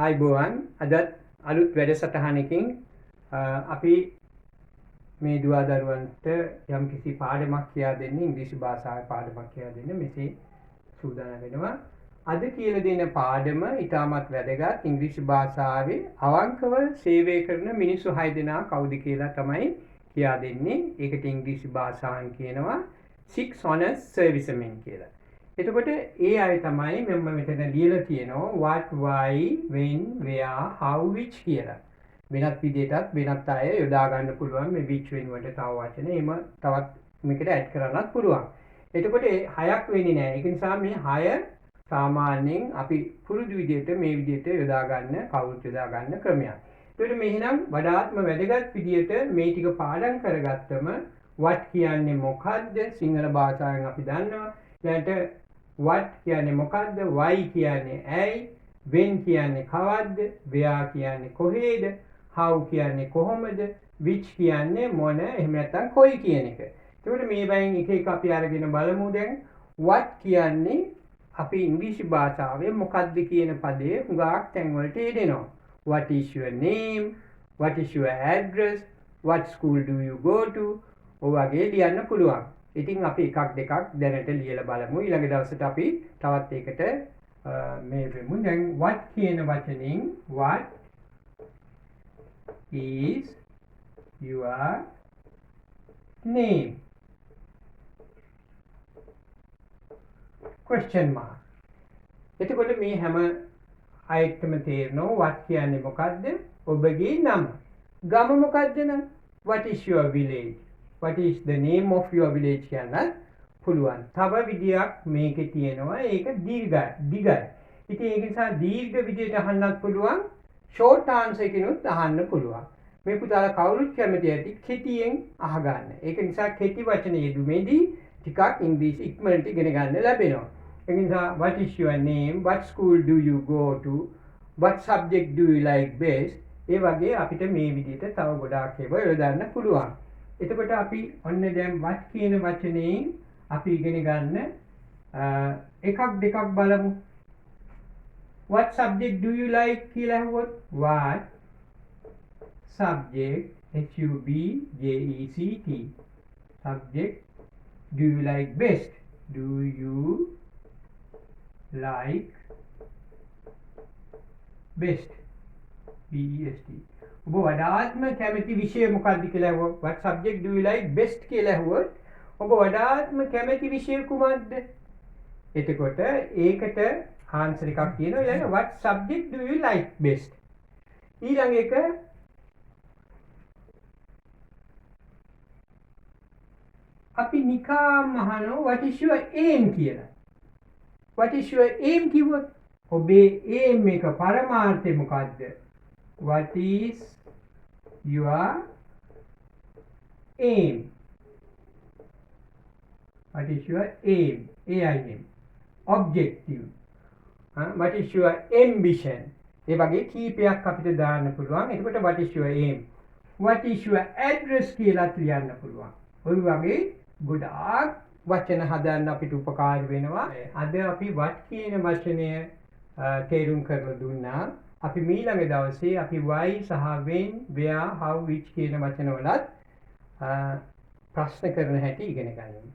ආයිබෝවන් අදත් අලුත් වැඩසටහනකින් අපි මේ දුවා දරුවන්ට යම් කිසි පාඩමක් කියා දෙන්නේ ඉංග්‍රීසි භාෂාවේ පාඩමක් කියා දෙන්නේ මෙසේ සූදානම් වෙනවා. අද කියලා දෙන පාඩම ඉතාමත් වැදගත්. ඉංග්‍රීසි භාෂාවේ අවංකව සේවය කරන මිනිස්සු 6 දෙනා කවුද කියලා තමයි කියා දෙන්නේ. ඒකට ඉංග්‍රීසි භාෂාවෙන් කියනවා 6 honest servicemen කියලා. එතකොට ඒ අය තමයි මම මෙතන ලියලා තියෙනවා what why when where how which කියලා. වෙනත් විදිහටත් වෙනත් අය යොදා ගන්න පුළුවන් මේ which when වලට තව වචන එහෙම තවත් මේකට ඇඩ් කරන්නත් පුළුවන්. එතකොට 6ක් වෙන්නේ නැහැ. ඒක නිසා මේ 6 සාමාන්‍යයෙන් අපි පුරුදු විදිහට මේ විදිහට යොදා ගන්න කවුරුත් යොදා ගන්න ක්‍රමයක්. ඒකට මෙහෙනම් වඩාත්ම වැදගත් විදිහට මේ ටික පාඩම් කරගත්තම what කියන්නේ මොකද්ද? සිංහල භාෂාවෙන් අපි දන්නවා. ඊට what කියන්නේ මොකද්ද? why කියන්නේ ඇයි? when කියන්නේ කවද්ද? where කියන්නේ කොහේද? how කියන්නේ කොහොමද? which කියන්නේ මොන? එහෙම නැත්නම් කොයි කියන එක. ඒකට මේ වයින් එක එක අපි අරගෙන බලමු දැන්. what කියන්නේ අපි ඉංග්‍රීසි භාෂාවේ මොකද්ද කියන පදේ හුඟක් තැන් වලට එදෙනවා. what is your name? what is your address? what school do you go to? ඔය වගේ ලියන්න පුළුවන්. ඉතින් අපි එකක් දෙකක් දැනට ලියලා බලමු. ඊළඟ දවසට අපි තවත් ඒකට මේ වෙමු. දැන් what කියන වචنين what is your name? question mark. එතකොට මේ හැම අයෙක්ටම තේරෙනවා what කියන්නේ මොකද්ද? ඔබගේ නම. ගම මොකද්ද නම්? what is your village? what is the name of your village කියන්න පුළුවන්. තව විදියක් මේකේ තියෙනවා. ඒක දිගයි. ඉතින් ඒක නිසා දීර්ඝ විදියට අහන්නත් පුළුවන්. short answer එකනොත් අහන්න පුළුවන්. මේ පුතාලා කවුරුත් කැමති ඇති කෙටියෙන් අහගන්න. ඒක නිසා කෙටි වචන යෙදුමේදී ටිකක් ඉංග්‍රීසි ඉක්මනට ඉගෙන ගන්න ලැබෙනවා. ඒ නිසා what is your name? what school do you go to? what subject do you like best? ඒ වගේ අපිට මේ විදිහට තව ගොඩාක් ඒවා යොදන්න පුළුවන්. එතකොට අපි ඔන්න දැන් what කියන වචනයෙන් අපි ඉගෙන ගන්න එකක් දෙකක් බලමු. what subject do you like කියලා අහුවොත් what subject subject subject do you like best? do you like best? best ඔබ වඩාත්ම කැමති විෂය මොකක්ද කියලා අහුවොත් what subject do you like best කියලා අහුවොත් ඔබ වඩාත්ම කැමති විෂය කුමක්ද? එතකොට ඒකට ආන්සර් එකක් තියෙනවා. ඊළඟ what subject do you like best? ඊළඟ එක අපි නිකාම් අහනවා what is your aim කියලා. what is your aim කිව්වොත් ඔබේ aim එක පරමාර්ථය මොකක්ද? what is your aim? what is your aim? aim objective. what is your ambition? ඒ වගේ කීපයක් අපිට දාන්න පුළුවන්. එතකොට what is your aim? what is your address කියලා ලියන්න පුළුවන්. ඔය වගේ ගොඩාක් වචන හදන්න අපිට උපකාර වෙනවා. අද අපි what කියන වචනය තේරුම් කරලා දුන්නා. අපි ඊළඟ දවසේ අපි why සහ when where how which කියන වචන වලත් ප්‍රශ්න කරන හැටි ඉගෙන ගන්නවා.